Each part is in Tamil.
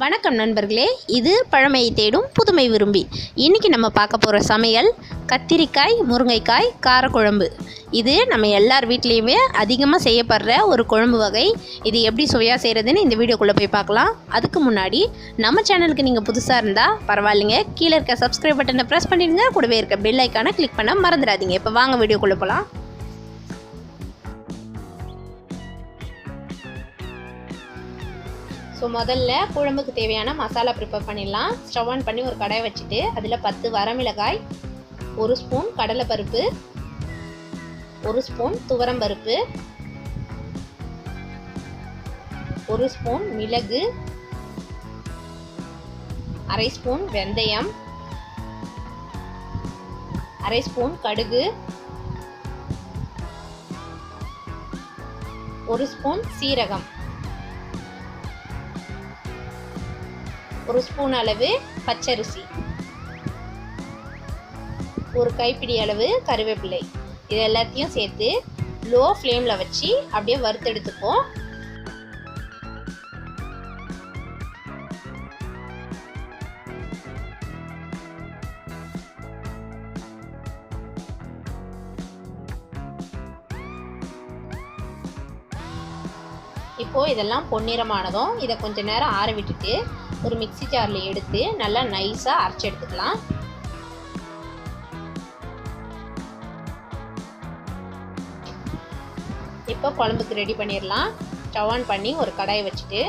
வணக்கம் நண்பர்களே, இது பழமையை தேடும் புதுமை விரும்பி. இன்றைக்கி நம்ம பார்க்க போகிற சமையல் கத்திரிக்காய் முருங்கைக்காய் காரக்குழம்பு. இது நம்ம எல்லார் வீட்லேயுமே அதிகமாக செய்யப்படுற ஒரு குழம்பு வகை. இது எப்படி சுவையாக செய்கிறதுன்னு இந்த வீடியோக்குள்ளே போய் பார்க்கலாம். அதுக்கு முன்னாடி நம்ம சேனலுக்கு நீங்கள் புதுசாக இருந்தால் பரவாயில்லைங்க, கீழே இருக்க சப்ஸ்கிரைப் பட்டனை ப்ரெஸ் பண்ணிடுங்க. கூடவே இருக்க பெல் ஐக்கானை கிளிக் பண்ண மறந்துடாதீங்க. இப்போ வாங்க வீடியோக்குள்ளே போகலாம். ஸோ முதல்ல குழம்புக்கு தேவையான மசாலா ப்ரிப்பேர் பண்ணிடலாம். ஸ்டவ் ஆன் பண்ணி ஒரு கடாயை வச்சுட்டு அதில் 10 வரமிளகாய், 1 ஸ்பூன் கடலைப்பருப்பு, 1 ஸ்பூன் துவரம்பருப்பு, 1 ஸ்பூன் மிளகு, 1/2 ஸ்பூன் வெந்தயம், 1/2 ஸ்பூன் கடுகு, 1 ஸ்பூன் சீரகம், 1 ஸ்பூன் அளவு பச்சரிசி, 1 கைப்பிடி அளவு கருவேப்பிலை. இது எல்லாத்தையும் சேர்த்து லோ ஃப்ளேமில் வச்சு அப்படியே வறுத்தெடுத்துப்போம். இப்போ இதெல்லாம் பொன்னிறமானதும் இதை கொஞ்ச நேரம் ஆற விட்டுட்டு ஒரு மிக்ஸி ஜாரில் எடுத்து நல்லா நைஸாக அரைச்சி எடுத்துக்கலாம். இப்போ குழம்புக்கு ரெடி பண்ணிடலாம். ஸ்டவ் ஆன் பண்ணி ஒரு கடாயை வச்சுட்டு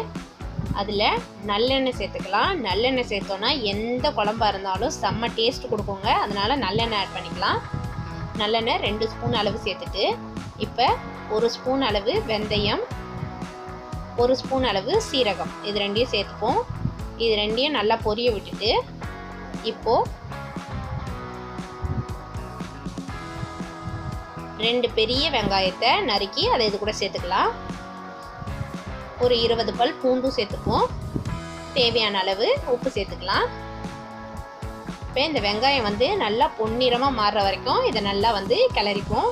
அதில் நல்லெண்ணெய் சேர்த்துக்கலாம். நல்லெண்ணெய் சேர்த்தோன்னா எந்த குழம்பாக இருந்தாலும் செம்ம டேஸ்ட் கொடுக்குங்க. அதனால் நல்லெண்ணெய் ஆட் பண்ணிக்கலாம். நல்லெண்ணெய் 2 ஸ்பூன் அளவு சேர்த்துட்டு இப்போ 1 ஸ்பூன் அளவு வெந்தயம், 1 ஸ்பூன் அளவு சீரகம், இது ரெண்டையும் சேர்த்துப்போம். இது ரெண்டையும் நல்லா பொரிய விட்டுட்டு இப்போது 2 பெரிய வெங்காயத்தை நறுக்கி அதை இது கூட சேர்த்துக்கலாம். ஒரு 20 பல் பூண்டும் சேர்த்துப்போம். தேவையான அளவு உப்பு சேர்த்துக்கலாம். இப்போ இந்த வெங்காயம் நல்லா பொன்னிறமாக மாறுற வரைக்கும் இதை நல்லா கிளறிப்போம்.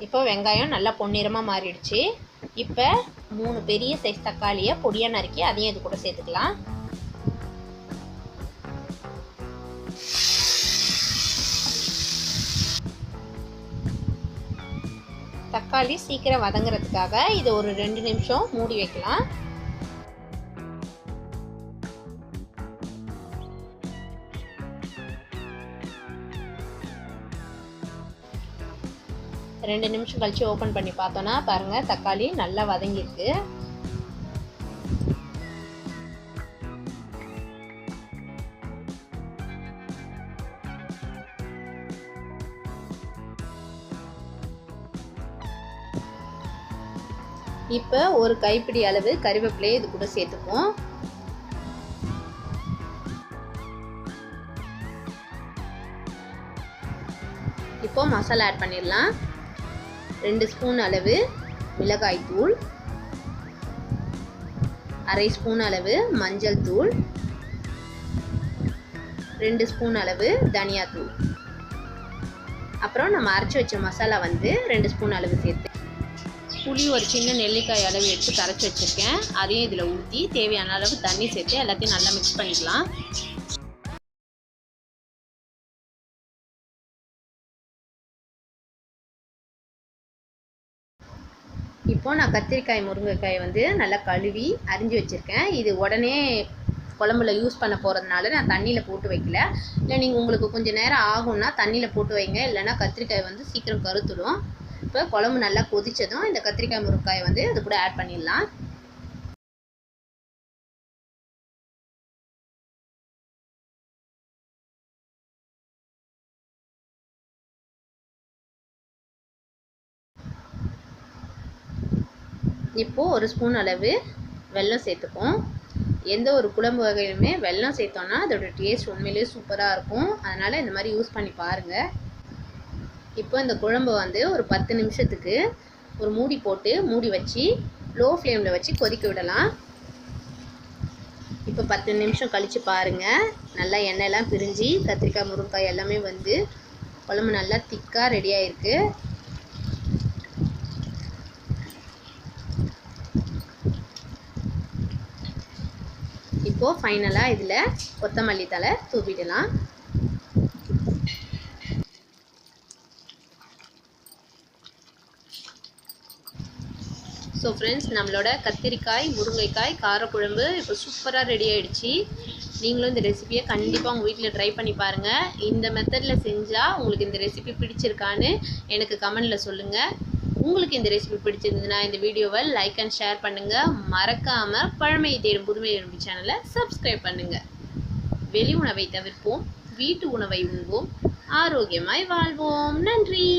இப்போ வெங்காயம் நல்லா பொன்னிறமாக மாறிடுச்சு. இப்போ 3 பெரிய சைஸ் தக்காளியை பொடியாக நறுக்கி அதையும் இது கூட சேர்த்துக்கலாம். தக்காளி சீக்கிரம் வதங்குறதுக்காக இதை ஒரு 2 நிமிஷம் மூடி வைக்கலாம். ரெண்டு நிமிஷம் கழிச்சு ஓப்பன் பண்ணி பார்த்தோன்னா பாருங்கள், தக்காளி நல்லா வதங்கியிருக்கு. இப்போ ஒரு கைப்பிடி அளவு கறிவேப்பிலையை இது கூட சேர்த்துப்போம். இப்போ மசாலா ஆட் பண்ணிடலாம். 2 ஸ்பூன் அளவு மிளகாய் தூள், 1/2 ஸ்பூன் அளவு மஞ்சள் தூள், 2 ஸ்பூன் அளவு தனியாத்தூள், அப்புறம் நம்ம அரைச்சி வச்ச மசாலா 2 ஸ்பூன் அளவு சேர்த்து புளி ஒரு சின்ன நெல்லிக்காய் அளவு எடுத்து கரைச்சி வச்சுருக்கேன். அதையும் இதில் ஊற்றி தேவையான அளவு தண்ணி சேர்த்து எல்லாத்தையும் நல்லா மிக்ஸ் பண்ணிக்கலாம். இப்போ நான் கத்திரிக்காய் முருங்கைக்காய் நல்லா கழுவி அரிஞ்சு வச்சுருக்கேன். இது உடனே குழம்புல யூஸ் பண்ண போகிறதுனால நான் தண்ணியில் போட்டு வைக்கல. இல்லை நீங்கள் உங்களுக்கு கொஞ்சம் நேரம் ஆகும்னா தண்ணியில் போட்டு வைங்க, இல்லைனா கத்திரிக்காய் சீக்கிரம் கருத்துடும். இப்போ குழம்பு நல்லா கொதித்ததும் இந்த கத்திரிக்காய் முருங்கைக்காய் அது கூட ஆட் பண்ணிடலாம். இப்போது 1 ஸ்பூன் அளவு வெல்லம் சேர்த்துப்போம். எந்த ஒரு குழம்பு வகையிலுமே வெல்லம் சேர்த்தோன்னா அதோட டேஸ்ட் உண்மையிலேயே சூப்பராக இருக்கும். அதனால் இந்த மாதிரி யூஸ் பண்ணி பாருங்கள். இப்போ இந்த குழம்பு ஒரு 10 நிமிஷத்துக்கு ஒரு மூடி போட்டு மூடி வச்சு லோ ஃப்ளேமில் வச்சு கொதிக்க விடலாம். இப்போ 10 நிமிஷம் கழித்து பாருங்கள், நல்லா எண்ணெயெல்லாம் பிரிஞ்சு கத்திரிக்காய் முருங்கைக்காய் எல்லாமே வந்து குழம்பு நல்லா திக்காக ரெடி ஆகிருக்கு. இப்போது ஃபைனலாக இதில் கொத்தமல்லி தழை தூவிடலாம். ஸோ ஃப்ரெண்ட்ஸ், நம்மளோட கத்திரிக்காய் முருங்கைக்காய் காரக்குழம்பு இப்போ சூப்பராக ரெடி ஆகிடுச்சு. நீங்களும் இந்த ரெசிபியை கண்டிப்பாக உங்கள் வீட்டில் ட்ரை பண்ணி பாருங்கள். இந்த மெத்தடில் செஞ்சால் உங்களுக்கு இந்த ரெசிபி பிடிச்சிருக்கான்னு எனக்கு கமெண்டில் சொல்லுங்கள். உங்களுக்கு இந்த ரெசிபி பிடிச்சிருந்ததுன்னா இந்த வீடியோவை லைக் அண்ட் ஷேர் பண்ணுங்கள். மறக்காமல் பழமையை தேடும் புதுமை விரும்பி சேனலை சப்ஸ்கிரைப் பண்ணுங்கள். வெளி உணவை தவிர்ப்போம், வீட்டு உணவை உண்போம், ஆரோக்கியமாய் வாழ்வோம். நன்றி.